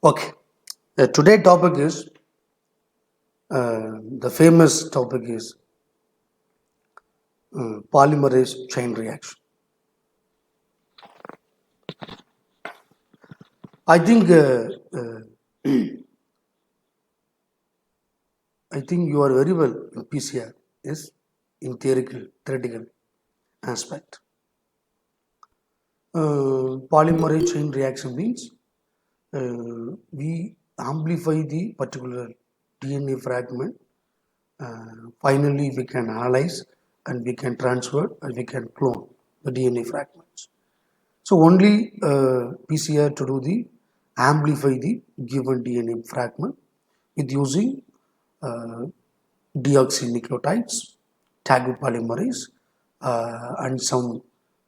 Okay. Today topic is the famous topic is polymerase chain reaction. I think uh, I think you are very well in PCR. Yes, in theoretical aspect. Polymerase chain reaction means we amplify the particular DNA fragment. Finally, we can analyze and we can transfer and we can clone the DNA fragments. So only PCR to do the amplify the given DNA fragment with using uh, deoxynucleotides, TAGU polymerase, and some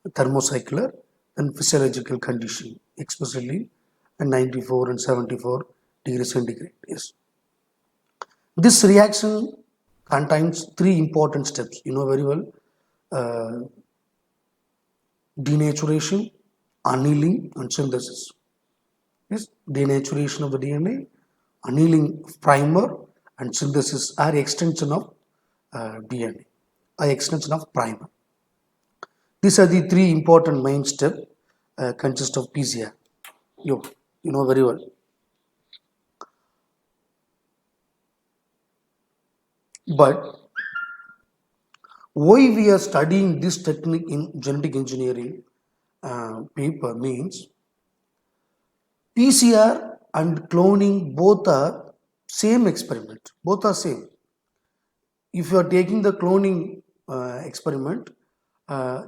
thermocycler and physiological condition, especially at 94 and 74 degrees centigrade. Yes. This reaction contains three important steps. You know very well: uh, denaturation, annealing, and synthesis. Yes, denaturation of the DNA, annealing of primer, and synthesis are extension of DNA, are extension of primer. These are the three important main steps consist of PCR. You, you know very well. But why we are studying this technique in genetic engineering paper means PCR and cloning both are same experiment. Both are same. If you are taking the cloning experiment,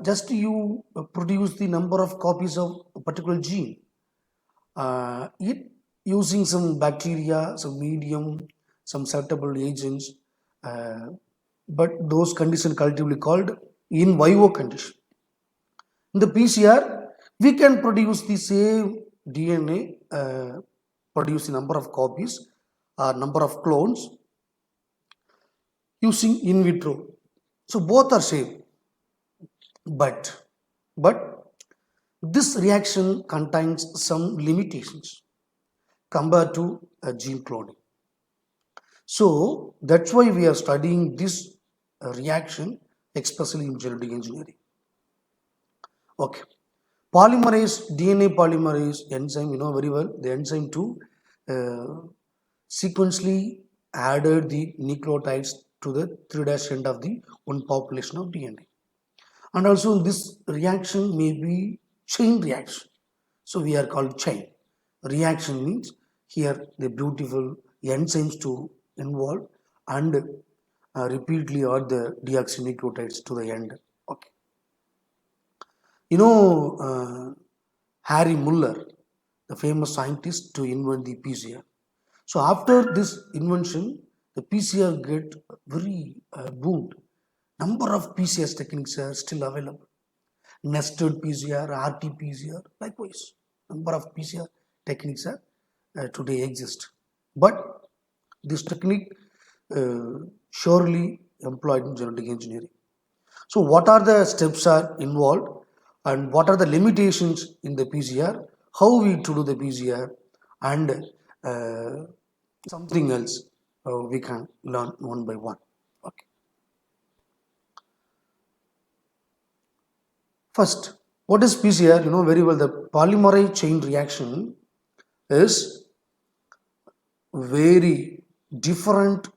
just you produce the number of copies of a particular gene. It using some bacteria, some medium, some selectable agents, uh, but those conditions collectively called in vivo condition. In the PCR, we can produce the same DNA, produce the number of copies, number of clones using in vitro. So both are same, but but this reaction contains some limitations compared to gene cloning. So that's why we are studying this reaction, especially in genetic engineering. Okay. Polymerase, DNA polymerase enzyme, you know very well, the enzyme too sequentially added the nucleotides to the 3' end of the one population of DNA. And also this reaction may be chain reaction. So we are called chain. Reaction means here the beautiful enzymes to involve and repeatedly add the deoxynucleotides to the end. Okay. You know Harry Muller, the famous scientist to invent the PCR. So after this invention, the PCR get very boomed. Number of PCS techniques are still available. Nested PCR, RT-PCR, likewise. Number of PCR techniques are today exist. But this technique surely employed in genetic engineering. So what are the steps are involved and what are the limitations in the PCR, how we to do the PCR and something else we can learn one by one. Okay. First, what is PCR? You know very well the polymerase chain reaction is very different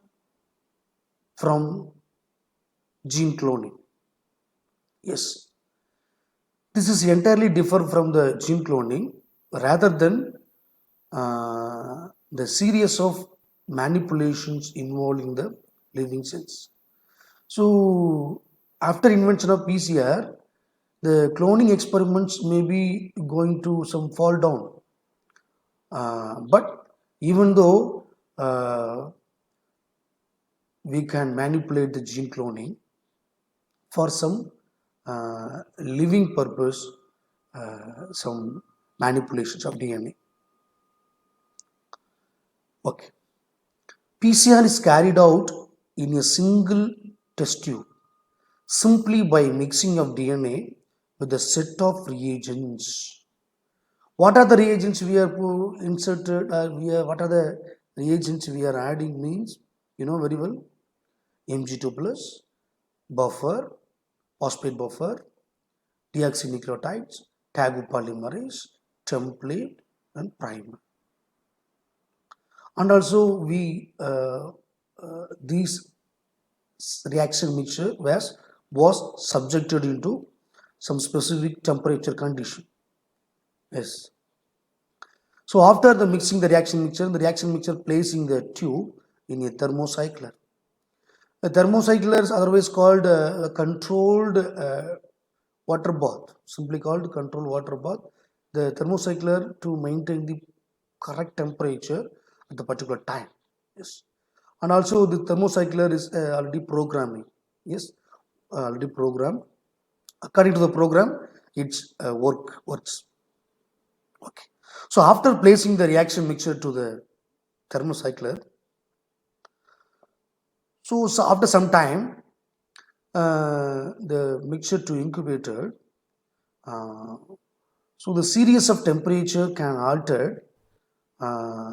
from gene cloning. Yes, this is entirely different from the gene cloning rather than the series of manipulations involving the living cells. So after invention of PCR, the cloning experiments may be going to some fall down. But even though we can manipulate the gene cloning for some living purpose, some manipulations of DNA. Okay. PCR is carried out in a single test tube simply by mixing of DNA with a set of reagents. What are the reagents we are inserted? What are the reagents we are adding means, you know very well, Mg2 plus, buffer, phosphate buffer, deoxynucleotides, Tagg polymerase, template, and primer. And also these reaction mixture was subjected into some specific temperature condition. Yes. So after the reaction mixture placing the tube in a thermocycler. A thermocycler is otherwise called a controlled water bath, simply called controlled water bath. The thermocycler to maintain the correct temperature at the particular time. Yes. And also the thermocycler is already programming. Yes, already programmed. According to the program, its works. Okay. So after placing the reaction mixture to the thermocycler, so after some time, the mixture to incubator. Uh, so the series of temperature can alter uh,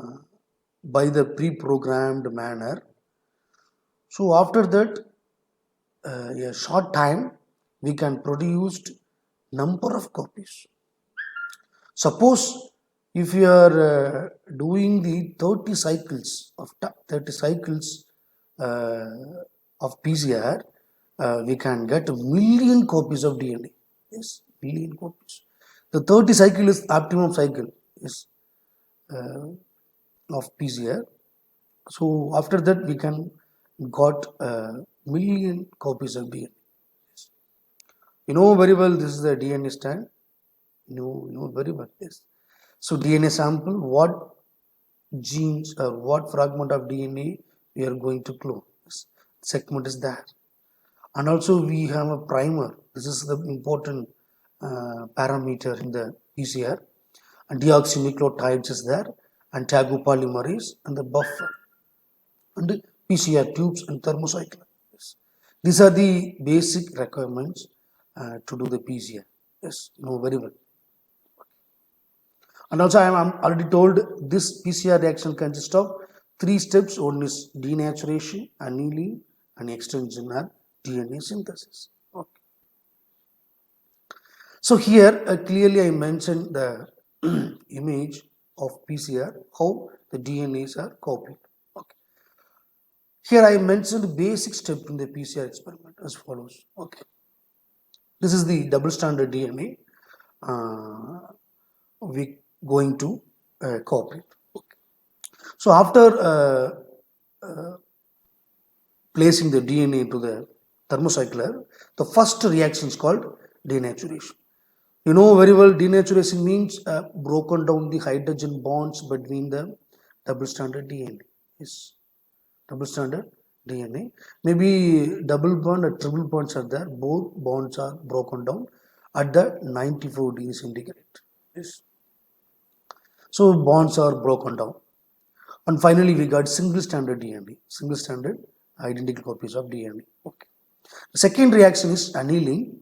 by the pre-programmed manner. So after that, a short time, we can produce number of copies. Suppose if you are doing the 30 cycles uh, of PCR, we can get a million copies of DNA. Yes, million copies. The 30 cycle is optimum cycle is of PCR. So after that, we can got a million copies of DNA. You know very well this is the DNA strand. You know very well this. So DNA sample, what genes or what fragment of DNA we are going to clone. Segment is there. And also we have a primer. This is the important parameter in the PCR. And deoxynucleotides is there, and Tagg polymerase and the buffer, and the PCR tubes and thermocycler. Yes. These are the basic requirements to do the PCR. Yes, you know very well. And also I'm already told this PCR reaction consists of 3 steps. One is denaturation, annealing, and extension or DNA synthesis. Okay. So here clearly I mentioned the image of PCR, how the DNAs are copied. Okay. Here I mentioned basic step in the PCR experiment as follows. Okay. This is the double stranded DNA. We going to cooperate. Okay. So after placing the DNA into the thermocycler, the first reaction is called denaturation. You know very well denaturation means broken down the hydrogen bonds between the double stranded DNA. Yes, double stranded DNA. Maybe double bond or triple bonds are there. Both bonds are broken down at the 94 degrees centigrade. Yes. So bonds are broken down. And finally, we got single stranded DNA, single stranded identical copies of DNA. Okay. The second reaction is annealing.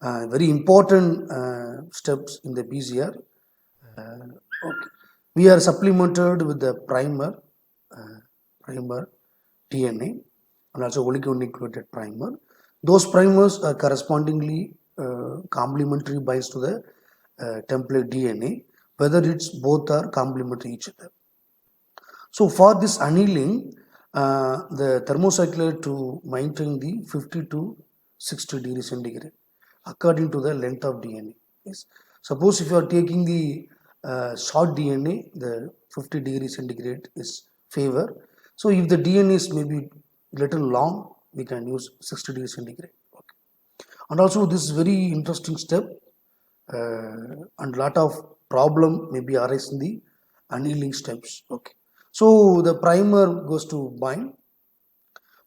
Very important steps in the PCR. Okay. We are supplemented with the primer DNA, and also oligonucleotide primer. Those primers are correspondingly complementary binds to the template DNA, whether it's both are complementary each other. So for this annealing, the thermocycler to maintain the 50 to 60 degrees centigrade according to the length of DNA. Yes. Suppose if you are taking the short DNA, the 50 degrees centigrade is favor. So if the DNA is maybe little long, we can use 60 degrees centigrade. Okay. And also this is very interesting step, and lot of problem may be arise in the annealing steps. Okay. So the primer goes to bind,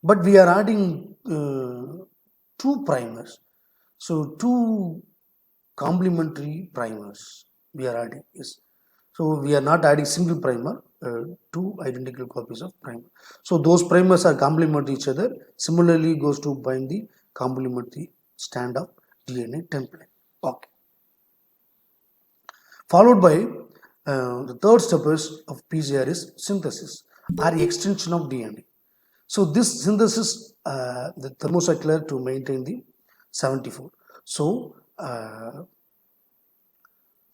but we are adding two primers. So two complementary primers we are adding. Yes. So we are not adding single primer, two identical copies of primer. So those primers are complement each other. Similarly goes to bind the complementary strand of DNA template. Okay. Followed by the third step is of PCR is synthesis or extension of DNA. So this synthesis, the thermocycler to maintain the 74. So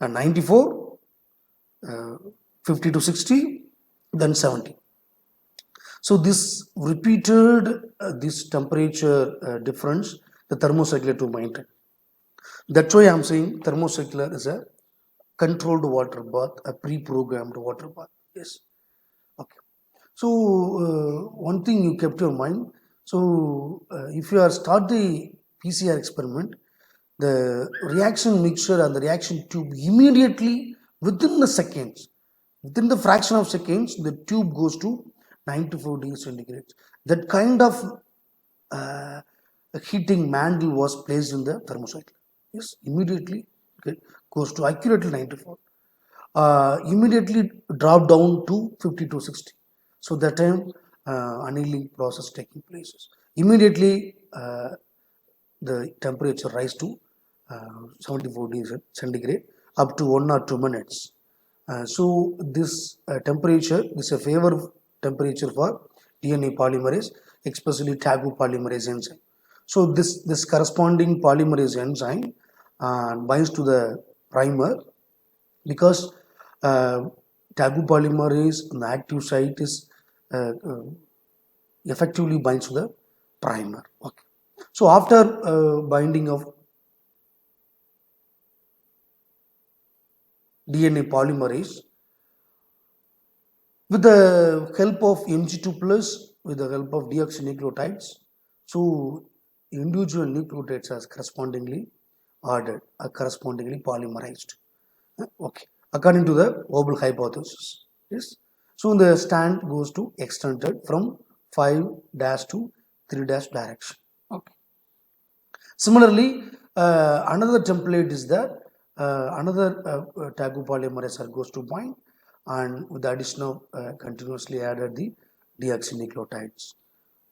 94, 50 to 60, then 70. So this repeated this temperature difference, the thermocycler to maintain. That's why I'm saying thermocycler is a controlled water bath, a pre-programmed water bath. Yes. Okay. So one thing you kept your mind. So if you are start the PCR experiment, the reaction mixture and the reaction tube immediately within the seconds, within the fraction of seconds, the tube goes to 94 degrees centigrade. That kind of uh, heating mantle was placed in the thermocycle. Yes, immediately okay, goes to accurately 94. Immediately drop down to 50 to 60. So that time annealing process taking place. Immediately the temperature rise to 74 degrees centigrade up to 1 or 2 minutes. So this temperature is a favorable temperature for DNA polymerase, especially TAGU polymerase enzyme. So this corresponding polymerase enzyme binds to the primer because TAGU polymerase on the active site is effectively binds to the primer. Okay. So after binding of DNA polymerase, with the help of Mg2 plus, with the help of deoxynucleotides, so individual nucleotides are correspondingly ordered, are correspondingly polymerized. Okay, according to the Obel hypothesis. Yes. So the stand goes to extended from 5 dash to 3 dash direction. Okay. Similarly, another template is that another TAGU polymerase goes to point and with the addition of continuously added the deoxynucleotides.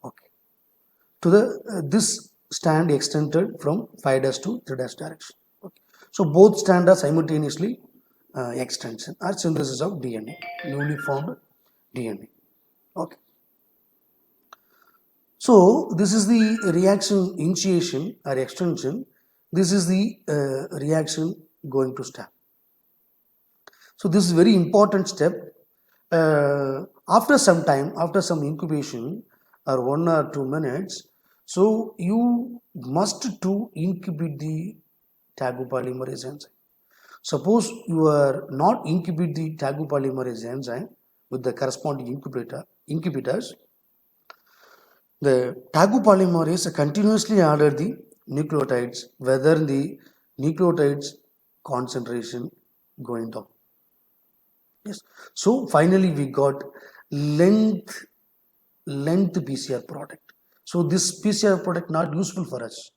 Okay. To the this stand extended from 5 dash to 3 dash direction. Okay. So both stand are simultaneously extension or synthesis of DNA, newly formed DNA. Okay. So this is the reaction initiation or extension. This is the reaction going to step. So this is very important step. After some time, after some incubation or 1 or 2 minutes, so you must to incubate the TAGU polymerase enzyme. Suppose you are not incubate the TAGU polymerase enzyme with the corresponding incubators, the TAGU polymerase continuously order the nucleotides whether the nucleotides concentration going down. Yes. So finally we got length PCR product. So this PCR product not useful for us.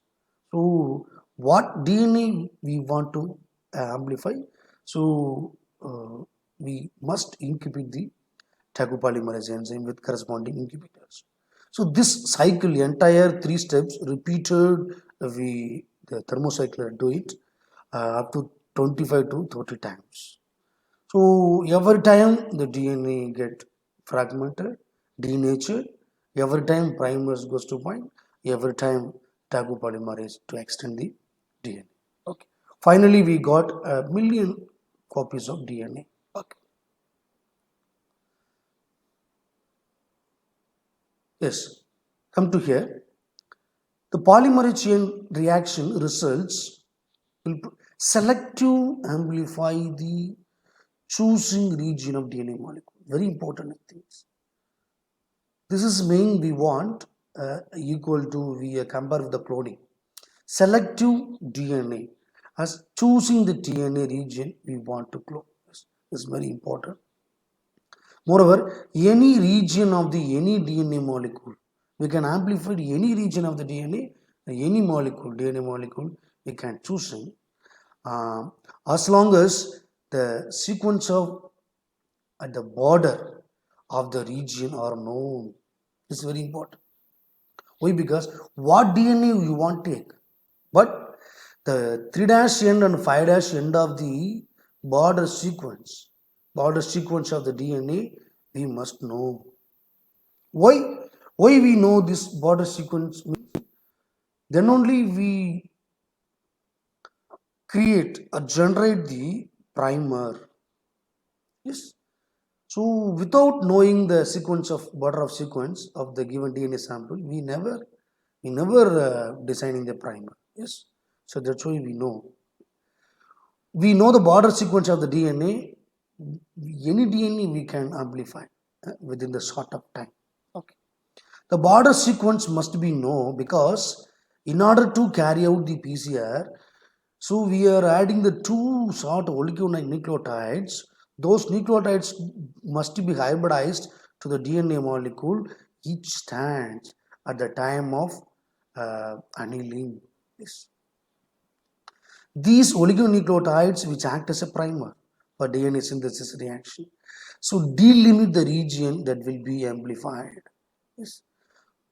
So what DNA we want to amplify? So we must incubate the TAGU polymerase enzyme with corresponding incubators. So this cycle, entire 3 steps repeated, the thermocycler do it up to 25 to 30 times. So every time the DNA get fragmented, denatured, every time primers goes to point, every time TAGU polymerase to extend the DNA. Okay. Finally, we got a million copies of DNA. Okay. Yes. Come to here. The polymerase chain reaction results will selective amplify the choosing region of DNA molecule. Very important things. This is main we want equal to we compare with the cloning. Selective DNA as choosing the DNA region we want to clone. This is very important. Moreover, any region of the any DNA molecule, we can amplify any region of the DNA, any DNA molecule, we can choose it. As long as the sequence of at the border of the region are known. It's very important. Why? Because what DNA you want to take, but the 3' end and 5' end of the border sequence, border sequence of the DNA, we must know. Why? Why we know this border sequence? Then only we create or generate the primer. Yes. So without knowing the sequence of border of sequence of the given DNA sample, we never designing the primer. Yes. So that's why we know the border sequence of the DNA. Any DNA we can amplify within the short of time. Okay. The border sequence must be known because in order to carry out the PCR, so we are adding the two short oligonucleotides. Those nucleotides must be hybridized to the DNA molecule. Each stands at the time of annealing. Yes. These oligonucleotides which act as a primer for DNA synthesis reaction. So delimit the region that will be amplified. Yes.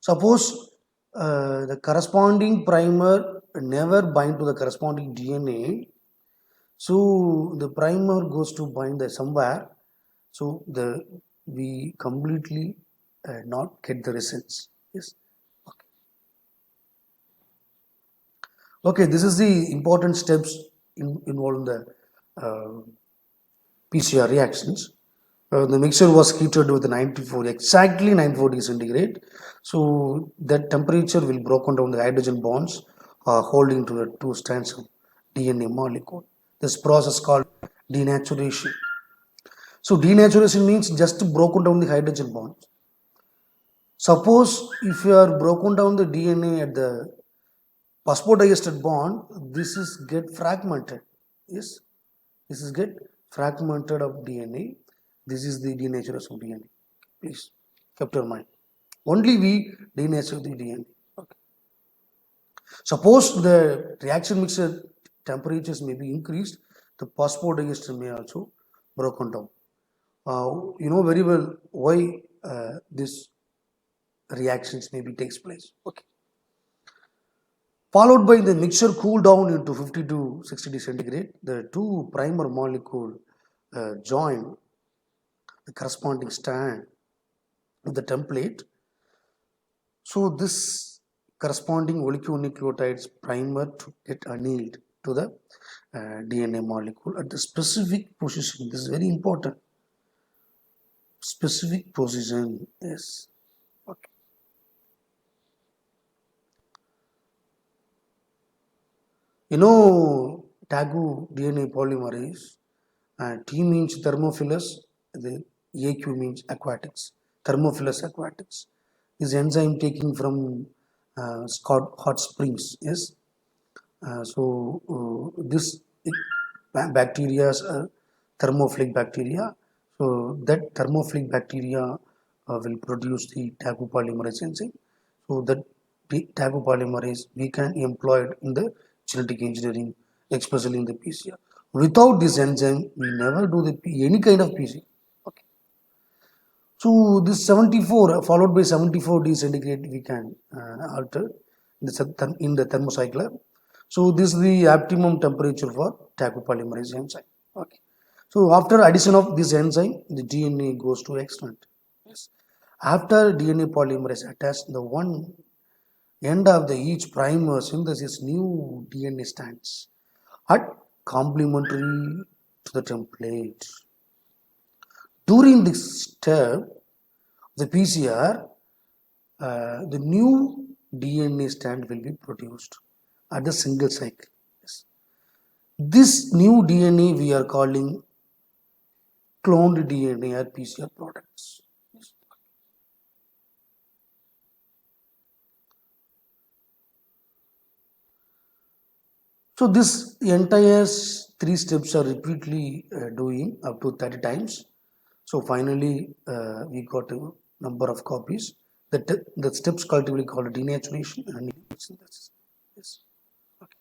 Suppose the corresponding primer never bind to the corresponding DNA, so the primer goes to bind the somewhere, so we completely not get the results. Yes. Okay, this is the important steps involved in the PCR reactions. The mixture was heated with 94, exactly 940 centigrade. So that temperature will broken down the hydrogen bonds holding to the two strands of DNA molecule. This process called denaturation. So denaturation means just broken down the hydrogen bonds. Suppose if you are broken down the DNA at the phosphodiester bond, this is get fragmented. Yes, this is get fragmented of DNA. This is the denaturation of DNA. Please keep your mind. Only we denature the DNA. Okay. Suppose the reaction mixture temperatures may be increased, the phosphodiester may also broken down. You know very well why this reactions maybe takes place. Okay. Followed by the mixture cool down into 50 to 60 centigrade, the two primer molecule join the corresponding strand with the template. So this corresponding oligonucleotides primer to get annealed to the DNA molecule at the specific position. This is very important. Specific position is okay. You know TAGU DNA polymerase. T means thermophilus, the AQ means aquatics, thermophilus aquatics. This enzyme taking from hot springs, yes. This bacteria is thermophilic bacteria. So that thermophilic bacteria will produce the TAGU polymerase enzyme. So that TAGU polymerase we can employ it in the genetic engineering, especially in the PCR. Without this enzyme, we never do any kind of PCR. Okay. So this 74 followed by 74 centigrade we can alter in the thermocycler. So this is the optimum temperature for TAGU polymerase enzyme. Okay. So after addition of this enzyme, the DNA goes to extant. Yes. After DNA polymerase attached, the one end of the each primer synthesis new DNA stands at complementary to the template. During this step, the PCR, the new DNA strand will be produced at the single cycle. Yes. This new DNA we are calling cloned DNA or PCR products. Yes. So this entire three steps are repeatedly doing up to 30 times. So finally, we got a number of copies. The steps cultivate called denaturation and synthesis. Yes. Okay.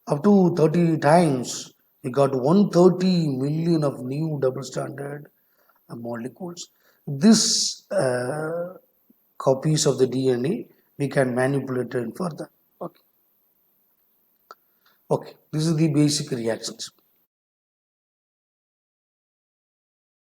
Up to 30 times, we got 130 million of new double standard molecules. This copies of the DNA we can manipulate it further. Okay. Okay. This is the basic reactions.